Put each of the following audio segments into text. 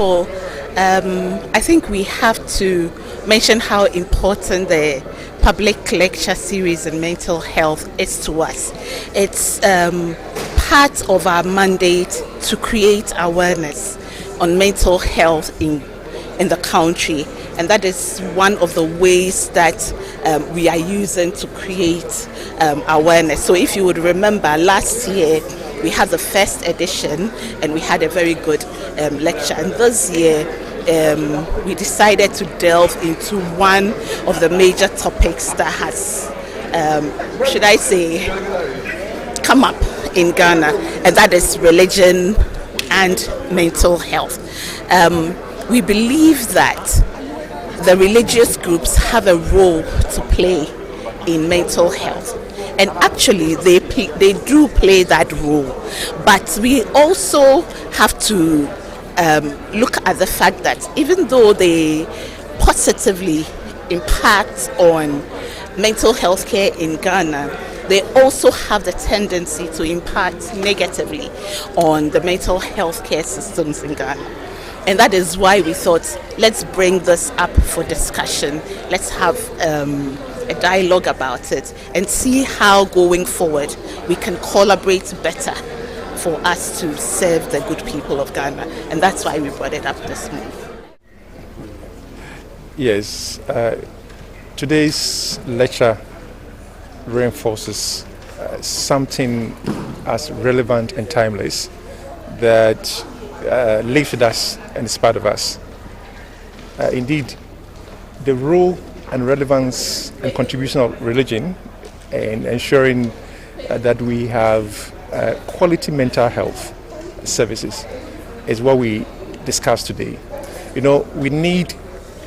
all, I think we have to mention how important the public lecture series on mental health is to us. It's part of our mandate to create awareness on mental health in the country, and that is one of the ways that we are using to create awareness. So if you would remember, last year we had the first edition and we had a very good lecture, and this year we decided to delve into one of the major topics that has, should I say, come up in Ghana, and that is religion and mental health. We believe that the religious groups have a role to play in mental health, and actually they do play that role, but we also have to look at the fact that even though they positively impact on mental health care in Ghana, they also have the tendency to impact negatively on the mental health care systems in Ghana. And that is why we thought, let's bring this up for discussion. Let's have a dialogue about it and see how going forward we can collaborate better for us to serve the good people of Ghana. And that's why we brought it up this morning. Yes, today's lecture reinforces something as relevant and timeless that lives with us and is part of us. Indeed, the role and relevance and contribution of religion in ensuring that we have quality mental health services is what we discussed today. You know, we need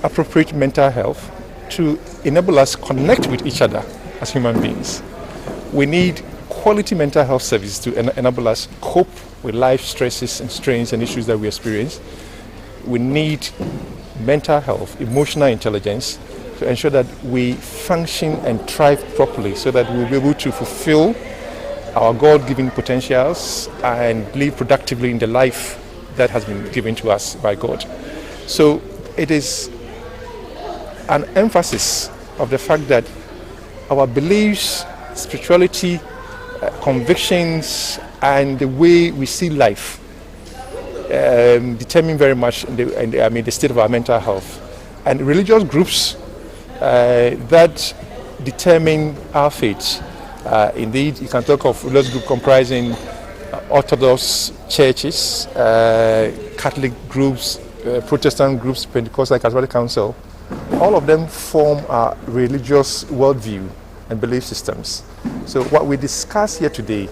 appropriate mental health to enable us connect with each other as human beings. We need quality mental health services to enable us cope with life stresses and strains and issues that we experience. We need mental health, emotional intelligence to ensure that we function and thrive properly so that we'll be able to fulfill our God-given potentials and live productively in the life that has been given to us by God. So it is an emphasis of the fact that our beliefs, spirituality, convictions, and the way we see life determine very much the state of our mental health. And religious groups that determine our faith. Indeed, you can talk of religious groups comprising Orthodox churches, Catholic groups, Protestant groups, Pentecostal, Catholic Council. All of them form our religious worldview and belief systems. So what we discuss here today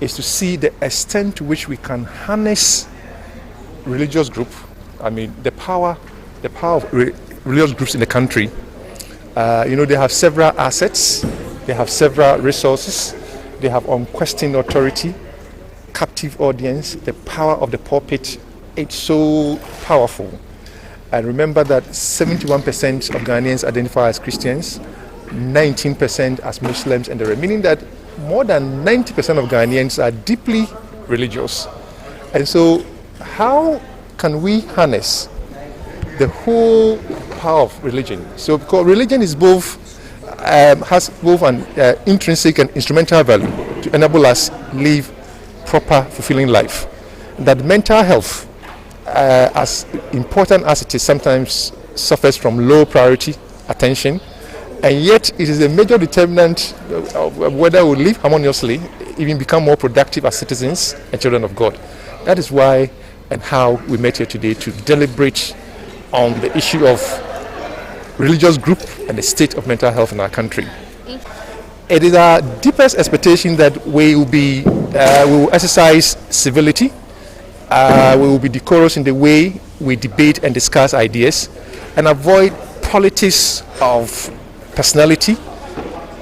is to see the extent to which we can harness religious group. The power of religious groups in the country. They have several assets, they have several resources, they have unquestioned authority, captive audience, the power of the pulpit. It's so powerful. And remember that 71% of Ghanaians identify as Christians, 19% as Muslims, and meaning that more than 90% of Ghanaians are deeply religious. And so how can we harness the whole power of religion? So because religion is has both an intrinsic and instrumental value to enable us live proper, fulfilling life. That mental health, as important as it is, sometimes suffers from low priority attention, and yet it is a major determinant of whether we live harmoniously, even become more productive as citizens and children of God. That is why and how we met here today to deliberate on the issue of religious group and the state of mental health in our country. It is our deepest expectation that we will exercise civility. We will be decorous in the way we debate and discuss ideas and avoid politics of personality,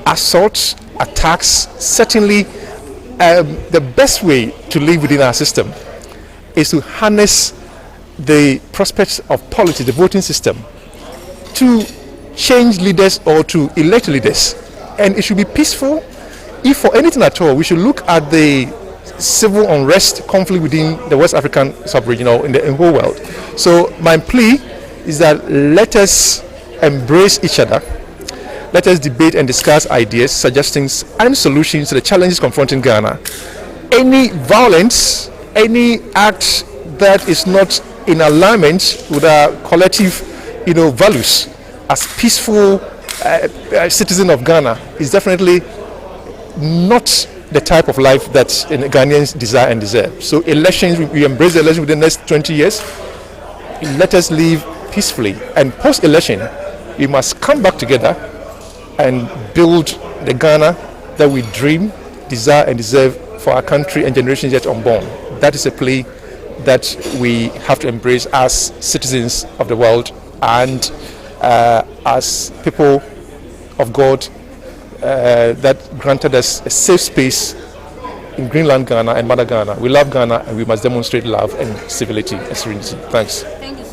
assaults, attacks. Certainly, the best way to live within our system is to harness the prospects of politics, the voting system, to change leaders or to elect leaders. And it should be peaceful. If for anything at all, we should look at the civil unrest, conflict within the West African sub-region or in the whole world. So my plea is that let us embrace each other. Let us debate and discuss ideas, suggestions, and solutions to the challenges confronting Ghana. Any violence, any act that is not in alignment with our collective, values as peaceful citizen of Ghana is definitely not the type of life that Ghanaians desire and deserve. So elections, we embrace the election within the next 20 years. Let us live peacefully. And post-election, we must come back together and build the Ghana that we dream, desire, and deserve for our country and generations yet unborn. That is a plea that we have to embrace as citizens of the world and as people of God that granted us a safe space in Greenland, Ghana, and Mother Ghana. We love Ghana, and we must demonstrate love and civility and serenity. Thanks. Thank you.